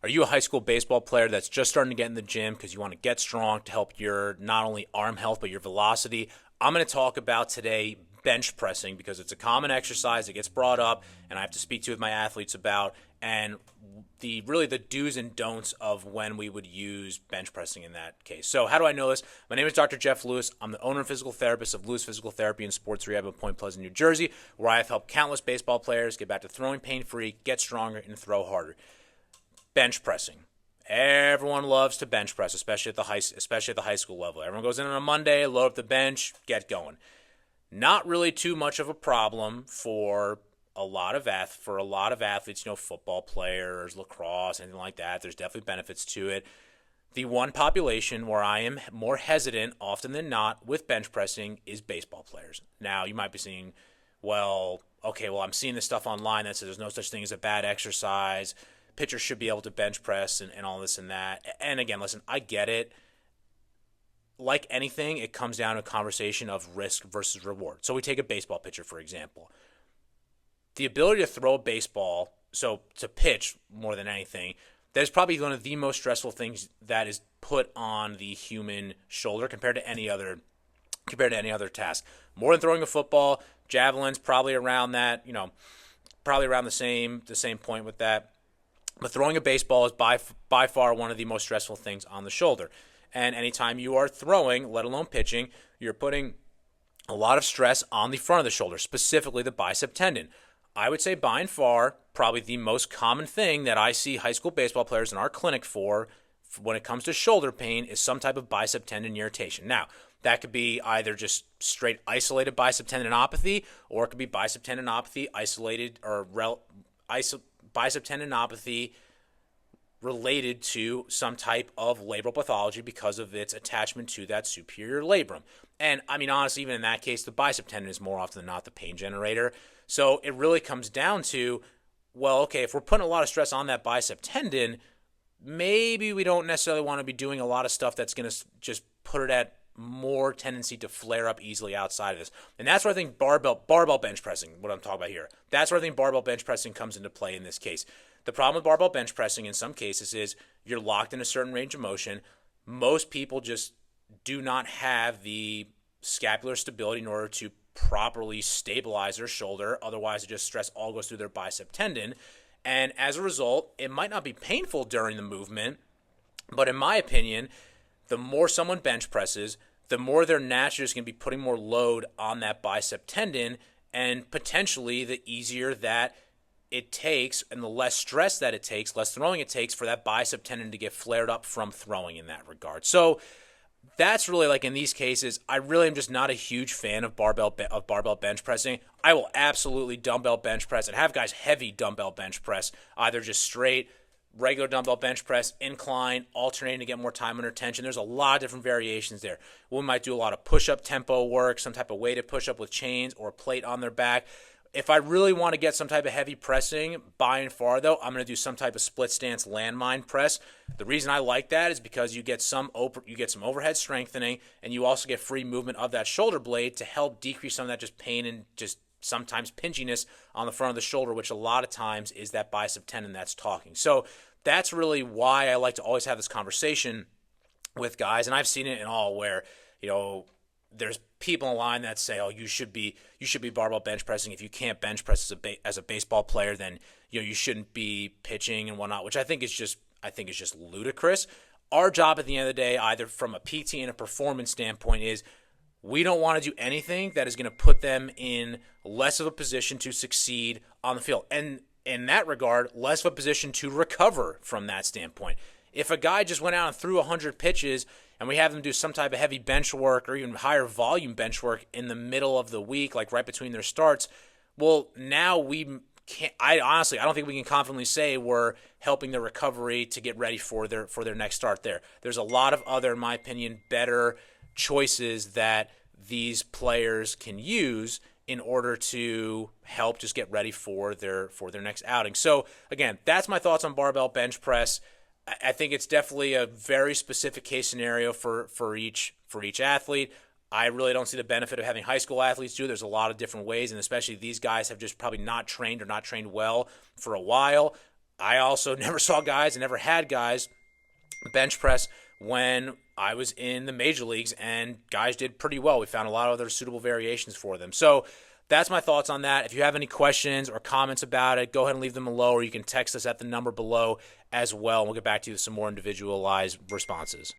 Are you a high school baseball player that's just starting to get in the gym because you want to get strong to help your not only arm health but your velocity? I'm going to talk about today bench pressing because it's a common exercise that gets brought up and I have to speak to with my athletes about, and the do's and don'ts of when we would use bench pressing in that case. So how do I know this? My name is Dr. Jeff Lewis. I'm the owner and physical therapist of Lewis Physical Therapy and Sports Rehab in Point Pleasant, New Jersey, where I have helped countless baseball players get back to throwing pain-free, get stronger, and throw harder. Bench pressing. Everyone loves to bench press, especially at the high school level. Everyone goes in on a Monday, load up the bench, get going. Not really too much of a problem for a lot of athletes, football players, lacrosse, anything like that. There's definitely benefits to it. The one population where I am more hesitant, often than not, with bench pressing is baseball players. Now, you might be saying, I'm seeing this stuff online that says there's no such thing as a bad exercise. Pitchers should be able to bench press and all this and that. And again, listen, I get it. Like anything, it comes down to a conversation of risk versus reward. So we take a baseball pitcher, for example. The ability to throw a baseball, so to pitch more than anything, that is probably one of the most stressful things that is put on the human shoulder compared to any other task. More than throwing a football, javelin's probably around that, probably around the same point with that. But throwing a baseball is by far one of the most stressful things on the shoulder. And anytime you are throwing, let alone pitching, you're putting a lot of stress on the front of the shoulder, specifically the bicep tendon. I would say by and far, probably the most common thing that I see high school baseball players in our clinic for when it comes to shoulder pain is some type of bicep tendon irritation. Now, that could be either just straight isolated bicep tendinopathy, or it could be bicep tendinopathy isolated or bicep tendinopathy related to some type of labral pathology because of its attachment to that superior labrum. And I mean, honestly, even in that case, the bicep tendon is more often than not the pain generator. So it really comes down to, if we're putting a lot of stress on that bicep tendon, maybe we don't necessarily want to be doing a lot of stuff that's going to just put it at more tendency to flare up easily outside of this. And that's where I think barbell bench pressing, what I'm talking about here, that's where I think barbell bench pressing comes into play in this case. The problem with barbell bench pressing in some cases is you're locked in a certain range of motion. Most people just do not have the scapular stability in order to properly stabilize their shoulder. Otherwise, it just stress all goes through their bicep tendon. And as a result, it might not be painful during the movement, but in my opinion, the more someone bench presses, the more they're naturally just going to be putting more load on that bicep tendon, and potentially the easier that it takes and the less stress that it takes, less throwing it takes for that bicep tendon to get flared up from throwing in that regard. So that's really, like, in these cases, I really am just not a huge fan of barbell bench pressing. I will absolutely dumbbell bench press and have guys heavy dumbbell bench press, either just straight regular dumbbell bench press, incline, alternating to get more time under tension. There's a lot of different variations there. We might do a lot of push-up tempo work, some type of weighted push-up with chains or a plate on their back. If I really want to get some type of heavy pressing, by and far, though, I'm going to do some type of split stance landmine press. The reason I like that is because you get some overhead strengthening, and you also get free movement of that shoulder blade to help decrease some of that just pain and just sometimes pinchiness on the front of the shoulder, which a lot of times is that bicep tendon that's talking. So that's really why I like to always have this conversation with guys, and I've seen it in all where, there's people online that say, you should be barbell bench pressing. If you can't bench press as a baseball player, then you shouldn't be pitching and whatnot, which I think is just ludicrous. Our job at the end of the day, either from a PT and a performance standpoint, is we don't want to do anything that is going to put them in less of a position to succeed on the field. And in that regard, less of a position to recover from that standpoint. If a guy just went out and threw 100 pitches and we have them do some type of heavy bench work or even higher volume bench work in the middle of the week, like right between their starts, well, now we can't. I don't think we can confidently say we're helping their recovery to get ready for their next start there. There's a lot of other, in my opinion, better choices that these players can use in order to help just get ready for their next outing. So again, that's my thoughts on barbell bench press. I think it's definitely a very specific case scenario for each athlete. I really don't see the benefit of having high school athletes do. There's a lot of different ways, and especially these guys have just probably not trained or not trained well for a while. I also never saw guys and never had guys bench press when I was in the major leagues, and guys did pretty well. We found a lot of other suitable variations for them. So that's my thoughts on that. If you have any questions or comments about it, go ahead and leave them below, or you can text us at the number below as well. We'll get back to you with some more individualized responses.